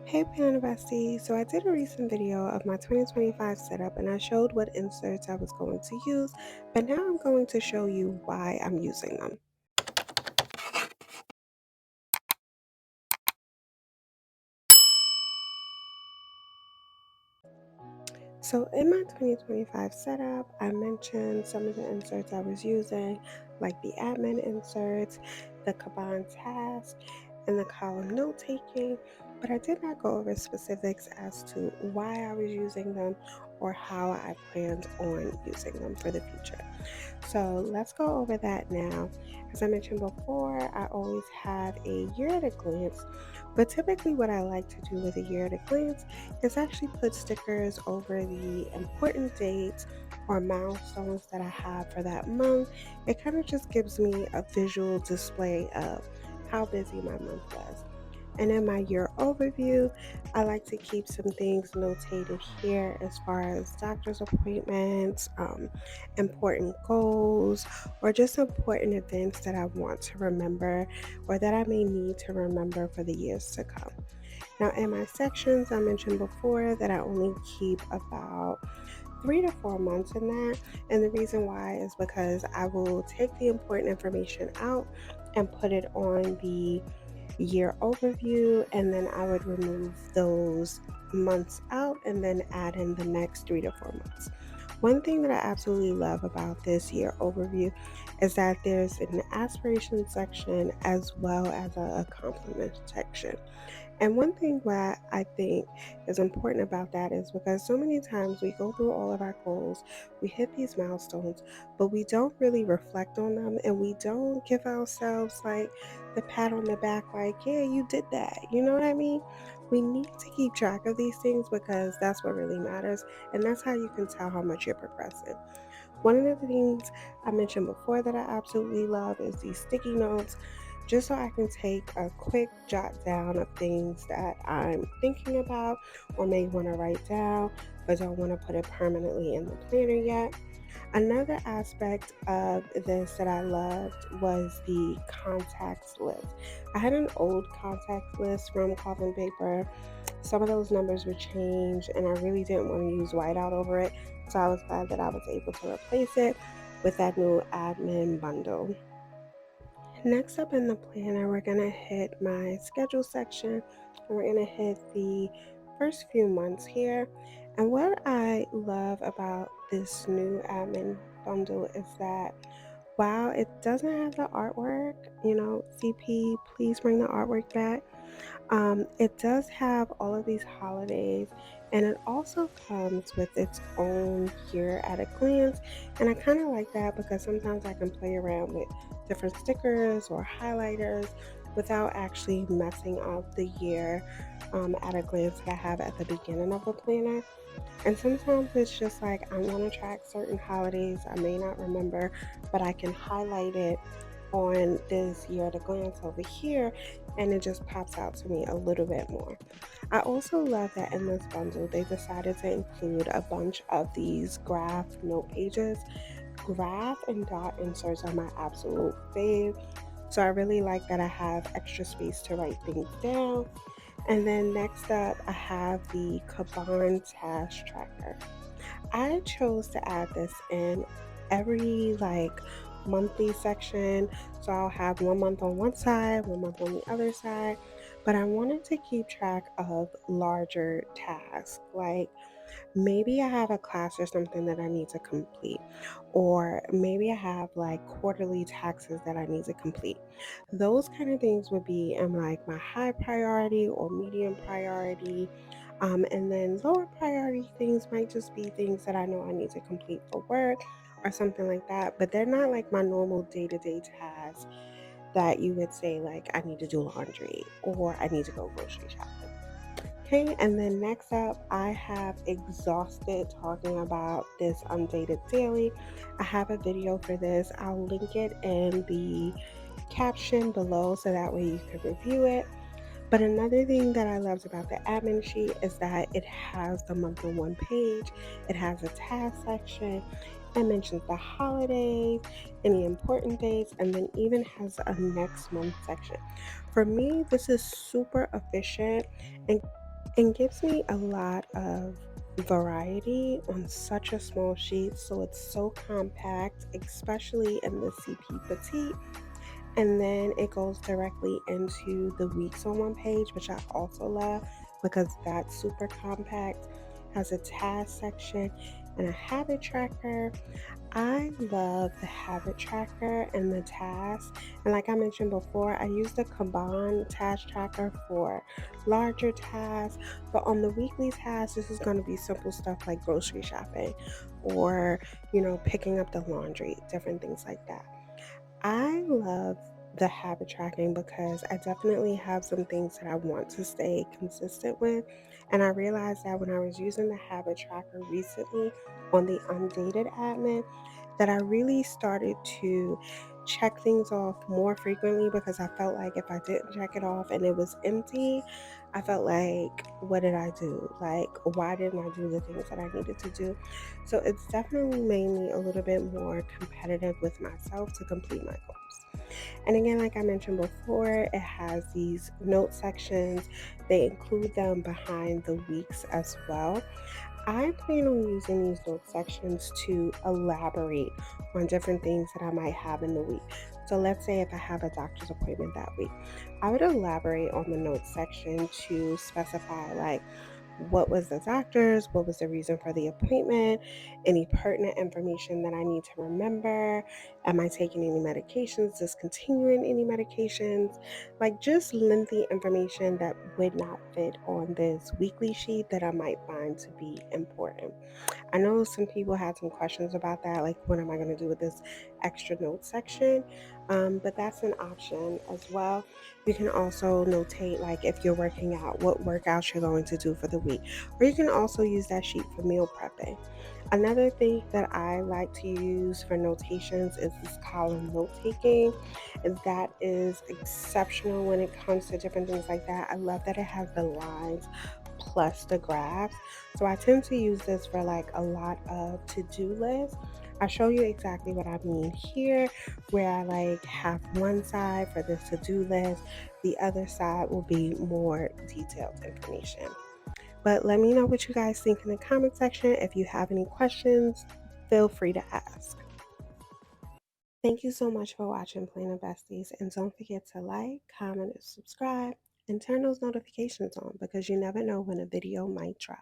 Hey Panda Bestie, so I did a recent video of my 2025 setup and I showed what inserts I was going to use, but now I'm going to show you why I'm using them. So in my 2025 setup, I mentioned some of the inserts I was using, like the admin inserts, the Kaban task, and the column note taking, but I did not go over specifics as to why I was using them or how I planned on using them for the future. So let's go over that now. As I mentioned before, I always have a year at a glance, but typically what I like to do with a year at a glance is actually put stickers over the important dates or milestones that I have for that month. It kind of just gives me a visual display of how busy my month was. And in my year overview, I like to keep some things notated here as far as doctor's appointments, important goals, or just important events that I want to remember or that I may need to remember for the years to come. Now, in my sections, I mentioned before that I only keep about 3 to 4 months in that. And the reason why is because I will take the important information out and put it on the year overview, and then I would remove those months out and then add in the next 3 to 4 months. One thing that I absolutely love about this year overview is that there's an aspiration section as well as a compliment section. And one thing that I think is important about that is because so many times we go through all of our goals, we hit these milestones, but we don't really reflect on them and we don't give ourselves like the pat on the back, like, yeah, you did that. You know what I mean? We need to keep track of these things because that's what really matters. And that's how you can tell how much you're progressing. One of the things I mentioned before that I absolutely love is these sticky notes, just so I can take a quick jot down of things that I'm thinking about or may want to write down, but don't want to put it permanently in the planner yet. Another aspect of this that I loved was the contacts list. I had an old contact list from Coffin Paper. Some of those numbers were changed, and I really didn't want to use whiteout over it. So I was glad that I was able to replace it with that new admin bundle. Next up in the planner, we're going to hit my schedule section and we're going to hit the first few months here. And what I love about this new admin bundle is that while it doesn't have the artwork, CP, please bring the artwork back. It does have all of these holidays, and it also comes with its own year at a glance. And I kind of like that because sometimes I can play around with different stickers or highlighters without actually messing up the year at a glance that I have at the beginning of the planner. And sometimes it's just like I want to track certain holidays I may not remember, but I can highlight it on this year at a glance over here, and it just pops out to me a little bit more. I also love that in this bundle they decided to include a bunch of these graph note pages. Graph and dot inserts are my absolute fave. So I really like that I have extra space to write things down. And then next up, I have the Kaban Task Tracker. I chose to add this in every monthly section. So I'll have 1 month on one side, 1 month on the other side. But I wanted to keep track of larger tasks. Like maybe I have a class or something that I need to complete, or maybe I have like quarterly taxes that I need to complete. Those kind of things would be in like my high priority or medium priority. And then lower priority things might just be things that I know I need to complete for work or something like that. But they're not like my normal day to day tasks that you would say, like, I need to do laundry or I need to go grocery shopping. Okay, and then next up, I have exhausted talking about this undated daily. I have a video for this. I'll link it in the caption below so that way you can review it. But another thing that I loved about the admin sheet is that it has the month on one page, it has a task section, it mentions the holidays, any important dates, and then even has a next month section. For me, this is super efficient and and gives me a lot of variety on such a small sheet. So it's so compact, especially in the CP Petite. And then it goes directly into the weeks on one page, which I also love because that's super compact, has a task section and a habit tracker. I love the habit tracker and the tasks. And like I mentioned before, I use the Kanban task tracker for larger tasks. But on the weekly tasks, this is going to be simple stuff like grocery shopping or, picking up the laundry, different things like that. I love the habit tracking because I definitely have some things that I want to stay consistent with. And I realized that when I was using the habit tracker recently on the undated admin, that I really started to check things off more frequently because I felt like if I didn't check it off and it was empty, I felt like, what did I do? Like, why didn't I do the things that I needed to do? So it's definitely made me a little bit more competitive with myself to complete my goals. And again, like I mentioned before, it has these note sections. They include them behind the weeks as well. I plan on using these note sections to elaborate on different things that I might have in the week. So let's say if I have a doctor's appointment that week, I would elaborate on the notes section to specify like what was the doctor's, what was the reason for the appointment, any pertinent information that I need to remember, am I taking any medications, discontinuing any medications, like just lengthy information that would not fit on this weekly sheet that I might find to be important. I know some people had some questions about that, like what am I going to do with this extra note section? But that's an option as well. You can also notate, like if you're working out, what workouts you're going to do for the week, or you can also use that sheet for meal prepping. Another thing that I like to use for notations is this column note taking. And that is exceptional when it comes to different things like that. I love that it has the lines plus the graphs. So I tend to use this for like a lot of to-do lists. I'll show you exactly what I mean here, where I like have one side for this to-do list, the other side will be more detailed information. But let me know what you guys think in the comment section. If you have any questions, feel free to ask. Thank you so much for watching Plain Besties. And don't forget to like, comment, and subscribe, and turn those notifications on because you never know when a video might drop.